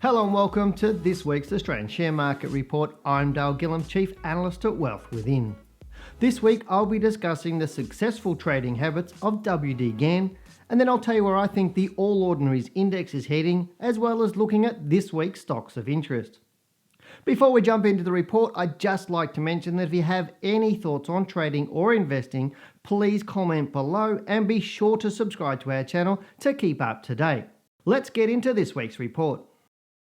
Hello and welcome to this week's Australian Share Market Report. I'm Dale Gillam, Chief Analyst at Wealth Within. This week I'll be discussing the successful trading habits of WD Gann, and then I'll tell you where I think the All Ordinaries Index is heading, as well as looking at this week's stocks of interest. Before we jump into the report, I'd just like to mention that if you have any thoughts on trading or investing, please comment below and be sure to subscribe to our channel to keep up to date. Let's get into this week's report.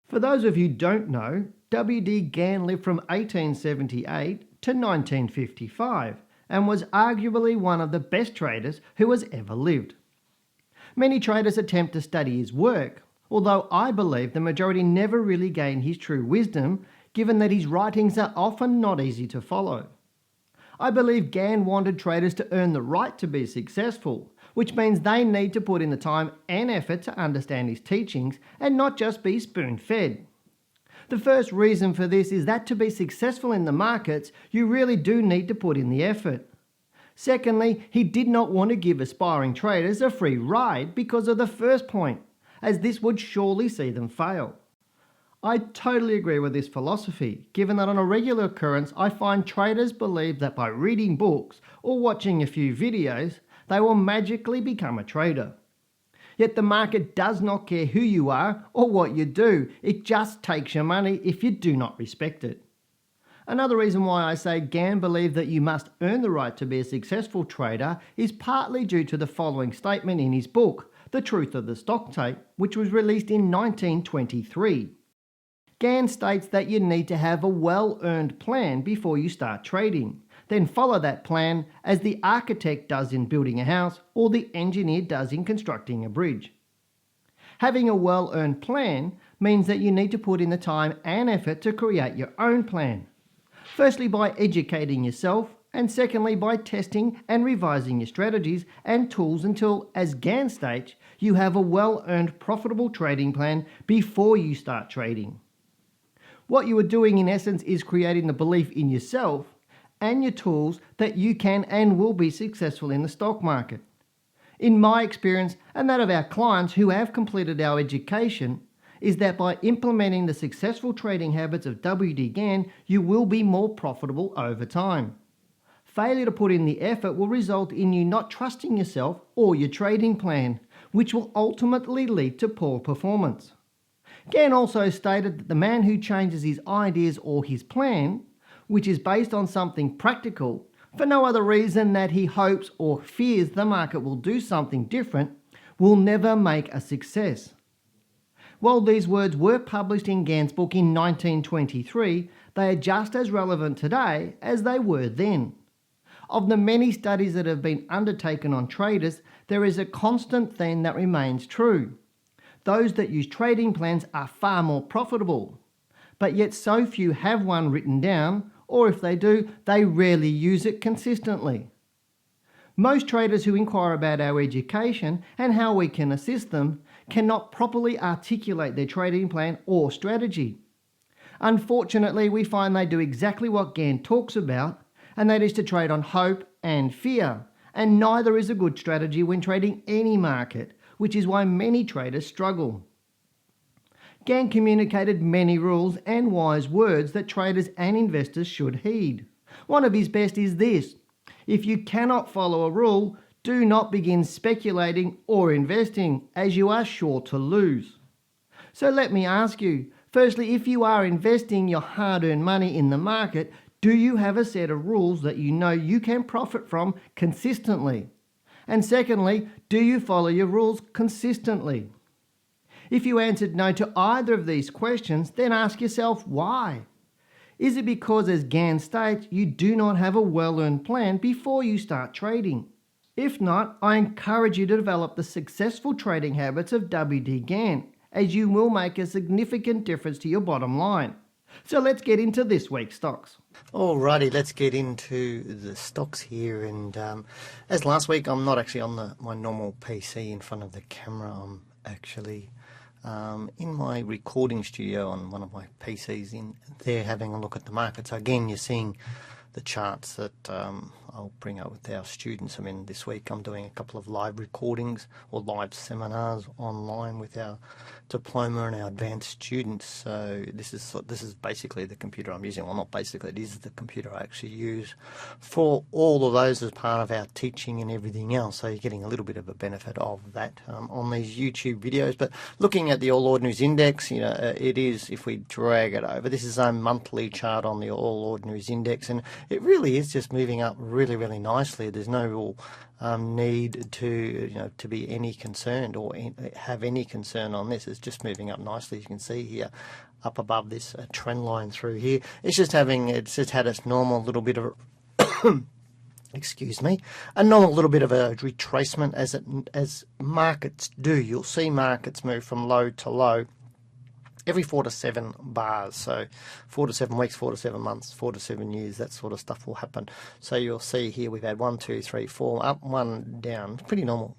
For those of you who don't know, WD Gann lived from 1878 to 1955 and was arguably one of the best traders who has ever lived. Many traders attempt to study his work, although I believe the majority never really gain his true wisdom, given that his writings are often not easy to follow. I believe Gann wanted traders to earn the right to be successful, which means they need to put in the time and effort to understand his teachings and not just be spoon-fed. The first reason for this is that to be successful in the markets, you really do need to put in the effort. Secondly, he did not want to give aspiring traders a free ride because of the first point, as this would surely see them fail. I totally agree with this philosophy, given that on a regular occurrence I find traders believe that by reading books or watching a few videos, they will magically become a trader. Yet the market does not care who you are or what you do, it just takes your money if you do not respect it. Another reason why I say Gann believed that you must earn the right to be a successful trader is partly due to the following statement in his book, The Truth of the Stock Tape, which was released in 1923. Gann states that you need to have a well-earned plan before you start trading. Then follow that plan as the architect does in building a house or the engineer does in constructing a bridge. Having a well-earned plan means that you need to put in the time and effort to create your own plan. Firstly, by educating yourself, and secondly, by testing and revising your strategies and tools until, as Gann states, you have a well-earned profitable trading plan before you start trading. What you are doing in essence is creating the belief in yourself and your tools that you can and will be successful in the stock market. In my experience and that of our clients who have completed our education, is that by implementing the successful trading habits of WD Gann, you will be more profitable over time. Failure to put in the effort will result in you not trusting yourself or your trading plan, which will ultimately lead to poor performance. Gann also stated that the man who changes his ideas or his plan, which is based on something practical, for no other reason that he hopes or fears the market will do something different, will never make a success. While these words were published in Gann's book in 1923, they are just as relevant today as they were then. Of the many studies that have been undertaken on traders, there is a constant theme that remains true. Those that use trading plans are far more profitable, but yet so few have one written down, or if they do, they rarely use it consistently. Most traders who inquire about our education and how we can assist them cannot properly articulate their trading plan or strategy. Unfortunately, we find they do exactly what Gann talks about, and that is to trade on hope and fear, and neither is a good strategy when trading any market, which is why many traders struggle. Gann communicated many rules and wise words that traders and investors should heed. One of his best is this: if you cannot follow a rule, do not begin speculating or investing, as you are sure to lose. So let me ask you, firstly, if you are investing your hard-earned money in the market, do you have a set of rules that you know you can profit from consistently? And secondly, do you follow your rules consistently? If you answered no to either of these questions, then ask yourself why. Is it because, as Gann states, you do not have a well-earned plan before you start trading? If not, I encourage you to develop the successful trading habits of WD Gann, as you will make a significant difference to your bottom line. So let's get into this week's stocks. Alrighty, let's get into the stocks here, and as last week, I'm not actually on my normal PC in front of the camera. I'm actually in my recording studio on one of my PCs in there having a look at the market. So again, you're seeing the charts that I'll bring up with our students. I mean, this week I'm doing a couple of live recordings or live seminars online with our diploma and our advanced students. So this is basically the computer I'm using. Well, not basically, it is the computer I actually use for all of those as part of our teaching and everything else. So you're getting a little bit of a benefit of that on these YouTube videos. But looking at the All Ordinaries Index, it is, if we drag it over, this is a monthly chart on the All Ordinaries Index, and it really is just moving up really, really nicely. There's no real need to be any concerned or have any concern on this. It's just moving up nicely. You can see here up above this trend line through here. It's just had its normal little bit of excuse me, a normal little bit of a retracement as markets do. You'll see markets move from low to low every 4 to 7 bars. So 4 to 7 weeks, 4 to 7 months, 4 to 7 years, that sort of stuff will happen. So you'll see here we've had 1, 2, 3, 4, up, 1 down. It's pretty normal.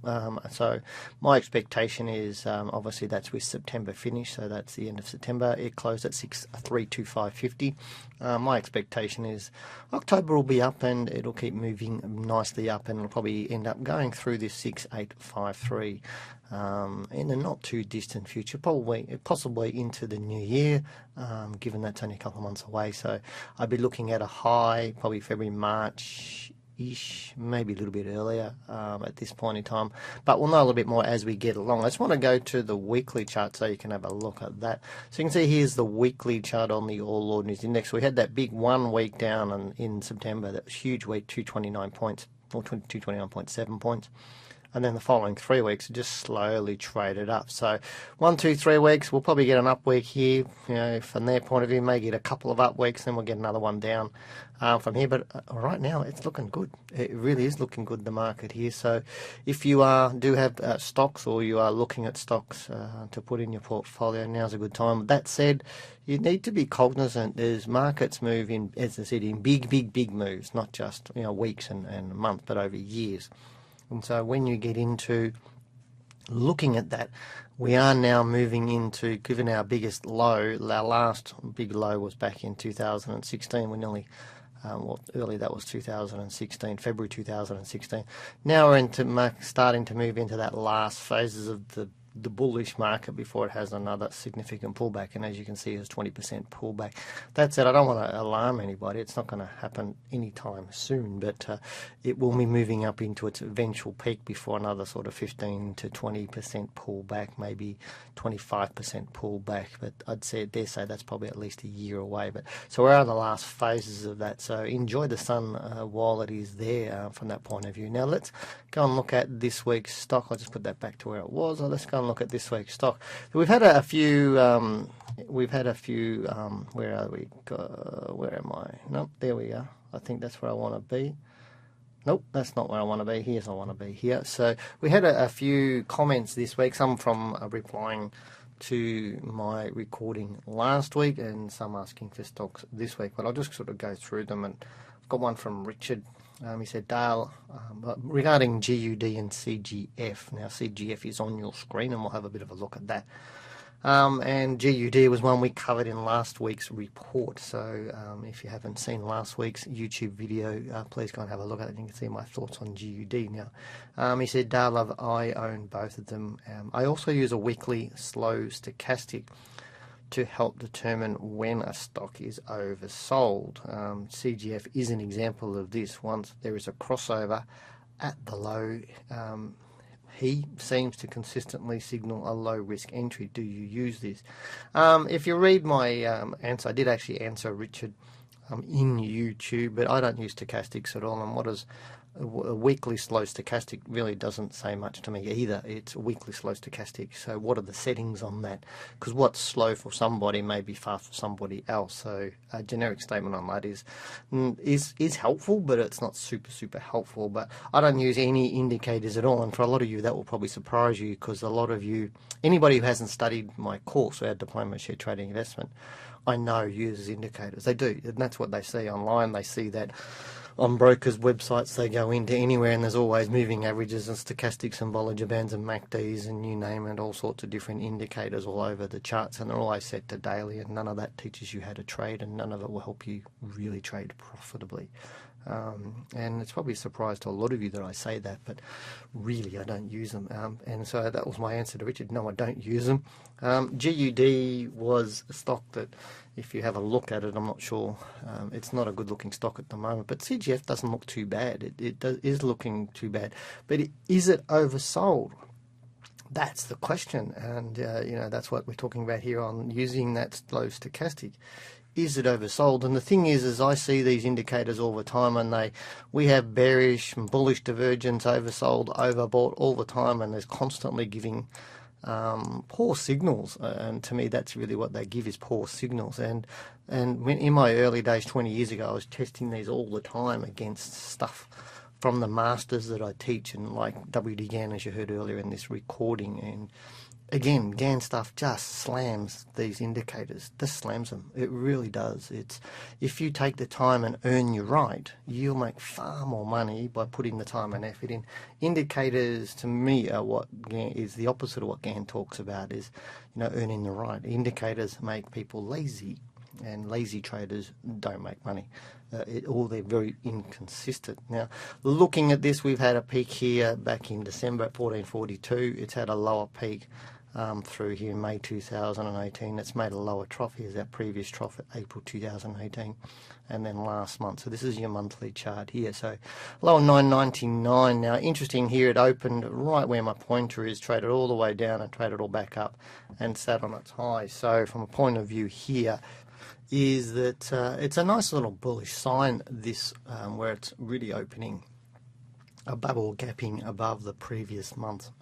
So my expectation is, obviously that's with September finish, so that's the end of September. It closed at 6,325.50. My expectation is October will be up and it'll keep moving nicely up, and it'll probably end up going through this 6,853 in the not too distant future, possibly into the new year, given that's only a couple of months away. So I'd be looking at a high probably February, March-ish, maybe a little bit earlier at this point in time, but we'll know a little bit more as we get along. I just want to go to the weekly chart so you can have a look at that. So you can see here's the weekly chart on the All Ordinaries Index. We had that big 1 week down in September, that was huge week, 229 points, or 229.7 points. And then the following 3 weeks, it just slowly traded up. So 1, 2, 3 weeks, we'll probably get an up week here. From their point of view, may get a couple of up weeks, then we'll get another one down from here. But right now, it's looking good. It really is looking good, the market here. So if you do have stocks, or you are looking at stocks to put in your portfolio, now's a good time. That said, you need to be cognizant. There's markets move in, as I said, in big moves, not just weeks and months, but over years. And so when you get into looking at that, we are now moving into, given our biggest low, our last big low was back in 2016. We nearly, early that was 2016, February 2016. Now we're starting to move into that last phases of the bullish market before it has another significant pullback, and as you can see, it's 20% pullback. That said, I don't want to alarm anybody. It's not going to happen anytime soon, but it will be moving up into its eventual peak before another sort of 15 to 20% pullback, maybe 25% pullback. But dare say that's probably at least a year away. But so we're in the last phases of that. So enjoy the sun while it is there from that point of view. Now let's go and look at this week's stock. I'll just put that back to where it was. Let's go and look at this week's stock. We've had a few. Where are we? Where am I? Nope, there we are. I think that's where I want to be. Nope, that's not where I want to be. Here's where I want to be here. So we had a few comments this week. Some from replying to my recording last week, and some asking for stocks this week. But I'll just sort of go through them. And I've got one from Richard. He said, Dale, regarding GUD and CGF. Now, CGF is on your screen, and we'll have a bit of a look at that. And GUD was one we covered in last week's report. So if you haven't seen last week's YouTube video, please go and have a look at it. You can see my thoughts on GUD now. He said, Dale, I own both of them. I also use a weekly slow stochastic to help determine when a stock is oversold. CGF is an example of this. Once there is a crossover at the low, he seems to consistently signal a low risk entry. Do you use this? If you read my answer, I did actually answer Richard in YouTube, but I don't use stochastics at all. And what is a weekly slow stochastic really doesn't say much to me either. It's a weekly slow stochastic. So what are the settings on that? Because what's slow for somebody may be fast for somebody else. So a generic statement on that is helpful, but it's not super helpful. But I don't use any indicators at all. And for a lot of you, that will probably surprise you, because a lot of you, anybody who hasn't studied my course, our Diploma Share Trading Investment, I know uses indicators. They do, and that's what they see online. They see that on brokers' websites. They go into anywhere, and there's always moving averages and stochastics and Bollinger Bands and MACDs and you name it, all sorts of different indicators all over the charts, and they're always set to daily, and none of that teaches you how to trade, and none of it will help you really trade profitably. And it's probably a surprise to a lot of you that I say that, but really I don't use them. And so that was my answer to Richard. No, I don't use them. GUD was a stock that, if you have a look at it, I'm not sure, it's not a good looking stock at the moment, but CGF doesn't look too bad. It is looking too bad, but is it oversold? That's the question, and that's what we're talking about here on using that low stochastic. Is it oversold? And the thing is I see these indicators all the time, and we have bearish and bullish divergence, oversold, overbought all the time, and there's constantly giving poor signals, and to me that's really what they give, is poor signals. And when in my early days 20 years ago, I was testing these all the time against stuff from the masters that I teach, and like WD Gann, as you heard earlier in this recording. And again, Gann stuff just slams these indicators, just slams them. It really does. If you take the time and earn your right, you'll make far more money by putting the time and effort in. Indicators, to me, are what Gann is the opposite of what Gann talks about, is earning the right. Indicators make people lazy, and lazy traders don't make money. They're very inconsistent. Now, looking at this, we've had a peak here back in December at 1442. It's had a lower peak through here in May 2018. It's made a lower trough. Here's our previous trough at April 2018, and then last month. So this is your monthly chart here. So lower 999. Now, interesting here, it opened right where my pointer is, traded all the way down and traded all back up and sat on its high. So from a point of view here, is that it's a nice little bullish sign, this, where it's really opening a bubble gapping above the previous month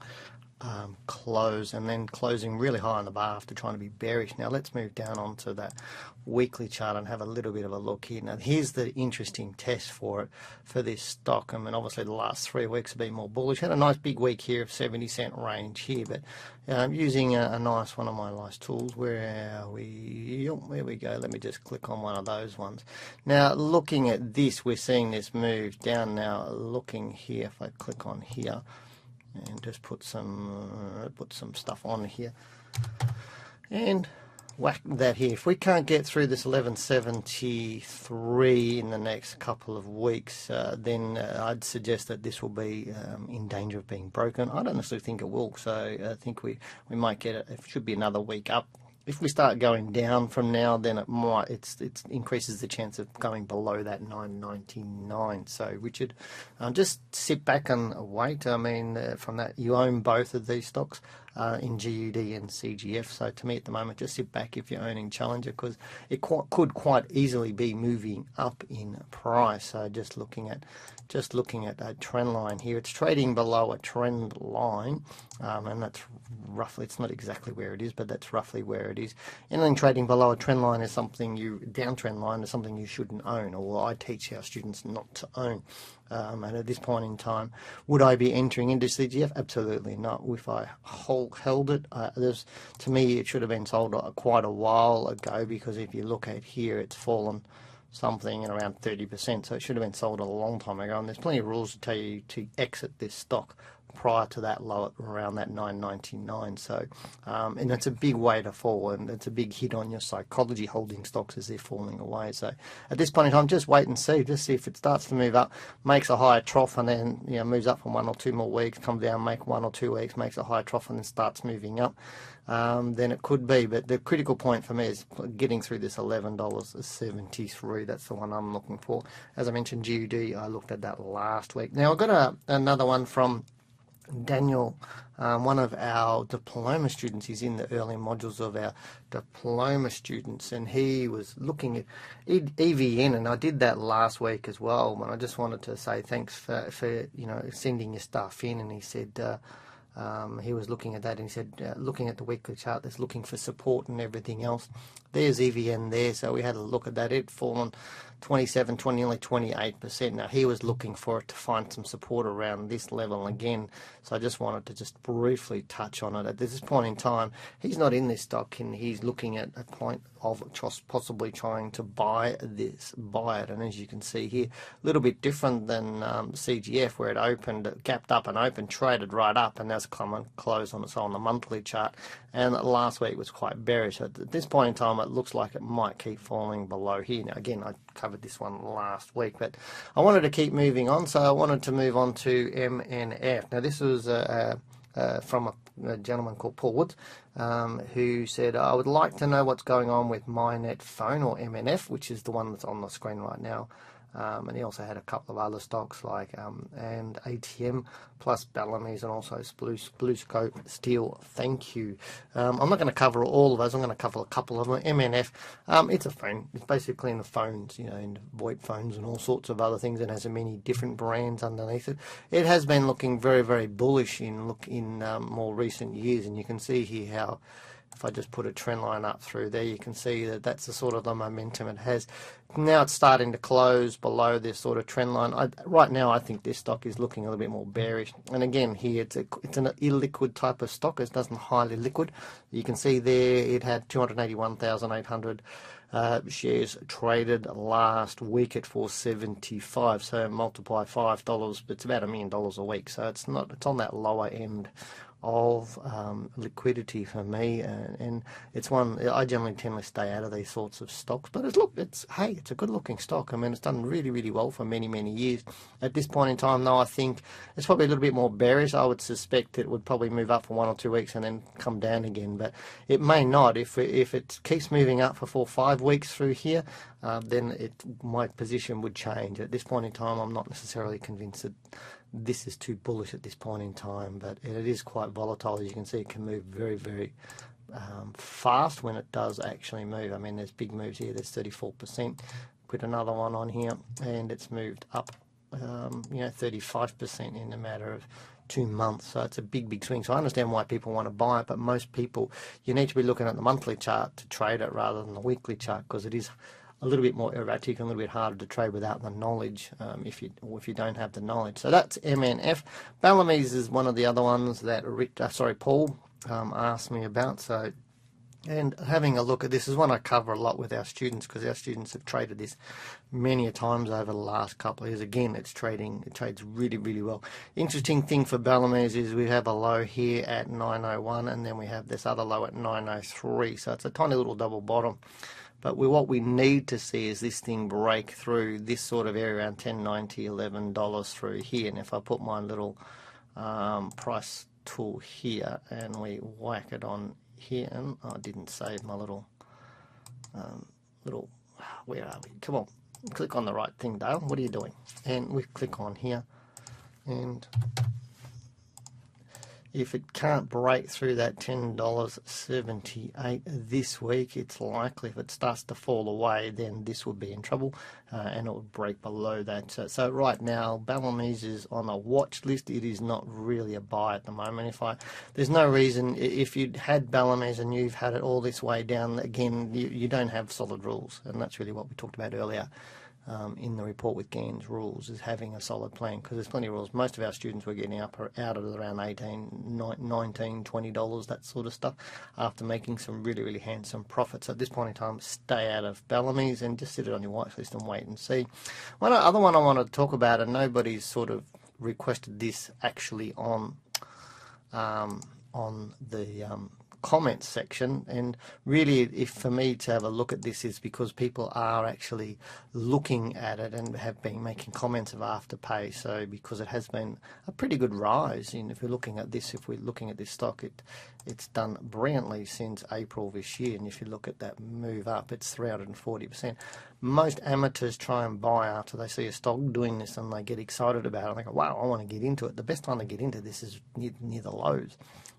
close, and then closing really high on the bar after trying to be bearish. Now let's move down onto that weekly chart and have a little bit of a look here. Now here's the interesting test for this stock. I mean, obviously the last 3 weeks have been more bullish. Had a nice big week here of 70-cent range here, but using a nice one of my nice tools. Where are we? There we go. Let me just click on one of those ones. Now looking at this, we're seeing this move down. Now looking here, if I click on here and just put some stuff on here and whack that here. If we can't get through this 1173 in the next couple of weeks, then I'd suggest that this will be in danger of being broken. I don't necessarily think it will, so I think we might get it. It should be another week up. If we start going down from now, then it increases the chance of going below that 999. So Richard, just sit back and wait. I mean, from that, you own both of these stocks in GUD and CGF. So to me at the moment, just sit back if you're owning Challenger, because it could quite easily be moving up in price. So just looking at a trend line here, it's trading below a trend line, and that's roughly, it's not exactly where it is, but that's roughly where it is. Anything trading below a trend line is something downtrend line is something you shouldn't own, or I teach our students not to own. And at this point in time, would I be entering into CGF? Absolutely not. If I held it, to me it should have been sold quite a while ago, because if you look at here, it's fallen something around 30%, so it should have been sold a long time ago. And there's plenty of rules to tell you to exit this stock prior to that low, around that 999. So and it's a big way to fall, and it's a big hit on your psychology holding stocks as they're falling away. So at this point in time, just wait and see. Just see if it starts to move up, makes a higher trough, and then moves up for 1 or 2 more weeks, come down, make 1 or 2 weeks, makes a higher trough, and then starts moving up. Then it could be. But the critical point for me is getting through this $11.73. That's the one I'm looking for. As I mentioned, GUD, I looked at that last week. Now I've got another one from Daniel, one of our diploma students. He's in the early modules of our diploma students, and he was looking at EVN, and I did that last week as well. And I just wanted to say thanks for sending your stuff in. And he said he was looking at that, and he said looking at the weekly chart, that's looking for support and everything else. There's EVN there, so we had a look at that. It'd fallen 27, 20, nearly 28%. Now he was looking for it to find some support around this level again. So I just wanted to just briefly touch on it. At this point in time, he's not in this stock, and he's looking at a point of possibly trying to buy it. And as you can see here, a little bit different than CGF, where it opened, gapped up and opened, traded right up, and now does come and close on its own on the monthly chart, and last week was quite bearish. At this point in time, it looks like it might keep falling below here. Now, again, I covered this one last week, but I wanted to keep moving on, so I wanted to move on to MNF. Now, this was from a gentleman called Paul Woods, who said, I would like to know what's going on with MyNet Phone, or MNF, which is the one that's on the screen right now. And he also had a couple of other stocks like and ATM, plus Bellamy's, and also Blue Scope Steel. Thank you. I'm not going to cover all of those. I'm going to cover a couple of them. MNF, it's a phone. It's basically in the phones, you know, in VoIP phones and all sorts of other things. It has many different brands underneath it. It has been looking very, very bullish in more recent years, and you can see here how, if I just put a trend line up through there, you can see that that's the sort of the momentum it has. Now it's starting to close below this sort of trend line. Right now, I think this stock is looking a little bit more bearish. And again, here it's an illiquid type of stock. It doesn't highly liquid. You can see there it had 281,800 shares traded last week at 475. So multiply $5, but it's about $1 million a week. So it's on that lower end of liquidity for me, and it's one I generally tend to stay out of these sorts of stocks. But it's a good looking stock. I mean, it's done really, really well for many, many years. At this point in time, though, I think it's probably a little bit more bearish. I would suspect it would probably move up for 1 or 2 weeks and then come down again, but it may not. If it keeps moving up for 4 or 5 weeks through here, then my position would change. At this point in time, I'm not necessarily convinced that this is too bullish at this point in time, but it is quite volatile. As you can see, it can move very, very fast when it does actually move. I mean, there's big moves here. There's 34%. Put another one on here, and it's moved up, 35% in a matter of 2 months. So it's a big, big swing. So I understand why people want to buy it, but most people, you need to be looking at the monthly chart to trade it rather than the weekly chart, because it is a little bit more erratic and a little bit harder to trade without the knowledge, if you don't have the knowledge. So that's MNF. Bellamy's is one of the other ones that Paul asked me about. So, and having a look at this is one I cover a lot with our students, because our students have traded this many a times over the last couple of years. Again, it trades really, really well. Interesting thing for Bellamy's is we have a low here at 901, and then we have this other low at 903. So it's a tiny little double bottom. But what we need to see is this thing break through this sort of area around $10.90, $11 through here. And if I put my little price tool here and we whack it on here, and I didn't save my little, where are we? Come on, click on the right thing, Dale. What are you doing? And we click on here, and if it can't break through that $10.78 this week, it's likely if it starts to fall away, then this will be in trouble, and it will break below that. So right now, Bellamy's is on a watch list. It is not really a buy at the moment. There's no reason, if you'd had Bellamy's and you've had it all this way down, again, you don't have solid rules, and that's really what we talked about earlier. In the report with Gann's rules, is having a solid plan, because there's plenty of rules. Most of our students were getting out at around $18, $19, $20, that sort of stuff, after making some really, really handsome profits. At this point in time, stay out of Bellamy's and just sit it on your watch list and wait and see. One other one I want to talk about, and nobody's sort of requested this actually on the comments section, and really, if for me to have a look at this, is because people are actually looking at it and have been making comments of Afterpay. So because it has been a pretty good rise, and if we're looking at this stock, it's done brilliantly since April this year, and if you look at that move up, it's 340%. Most amateurs try and buy after they see a stock doing this, and they get excited about it, and they go, wow, I want to get into it. The best time to get into this is near the lows.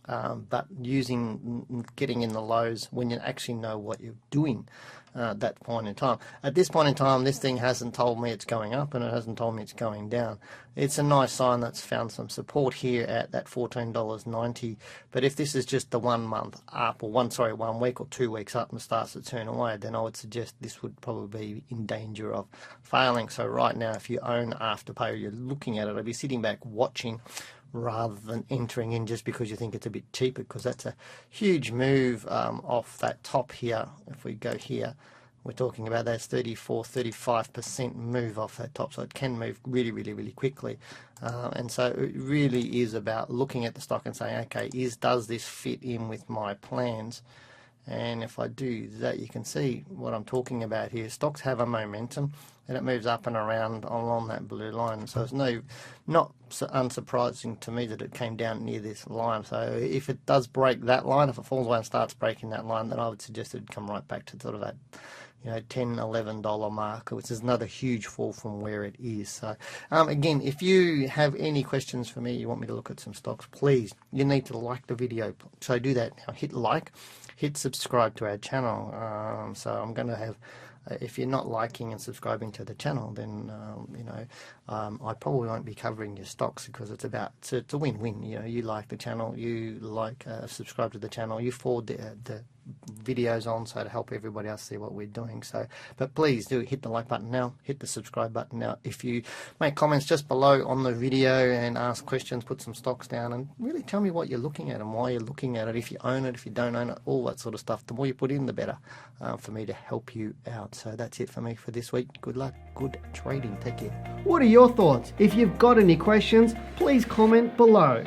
But getting in the lows when you actually know what you're doing at that point in time. At this point in time, this thing hasn't told me it's going up, and it hasn't told me it's going down. It's a nice sign that's found some support here at that $14.90. But if this is just the 1 month up, or 1 week or 2 weeks up, and starts to turn away, then I would suggest this would probably be in danger of failing. So right now, if you own Afterpay, or you're looking at it, I'd be sitting back watching, rather than entering in just because you think it's a bit cheaper, because that's a huge move off that top here. If we go here, we're talking about those 34-35% move off that top, so it can move really quickly. And so it really is about looking at the stock and saying, okay, does this fit in with my plans? And if I do that, you can see what I'm talking about here. Stocks have a momentum, and it moves up and around along that blue line. So it's not unsurprising to me that it came down near this line. So if it does break that line, if it falls away and starts breaking that line, then I would suggest it'd come right back to sort of that, $10, $11 mark, which is another huge fall from where it is. So again, if you have any questions for me, you want me to look at some stocks, please, you need to like the video. So do that now. Hit like, hit subscribe to our channel. So I'm going to have, if you're not liking and subscribing to the channel, then I probably won't be covering your stocks, because it's a win-win. You like the channel, you subscribe to the channel, you forward the videos on, so to help everybody else see what we're doing. So, but please do hit the like button now, hit the subscribe button now. If you make comments just below on the video and ask questions, put some stocks down, and really tell me what you're looking at and why you're looking at it, if you own it, if you don't own it, all that sort of stuff. The more you put in, the better for me to help you out. So that's it for me for this week. Good luck, good trading, take care. What are your thoughts? If you've got any questions, please comment below.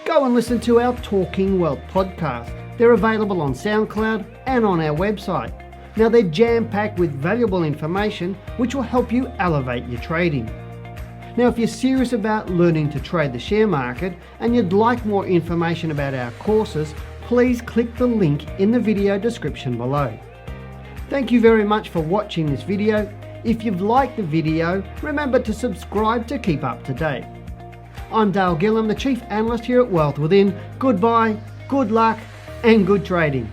Go and listen to our Talking Wealth podcast. They're available on Soundcloud and on our website. Now they're jam-packed with valuable information which will help you elevate your trading. Now if you're serious about learning to trade the share market and you'd like more information about our courses, please click the link in the video description below. Thank you very much for watching this video. If you've liked the video, remember to subscribe to keep up to date. I'm Dale Gillham, the Chief Analyst here at Wealth Within. Goodbye, good luck, and good trading.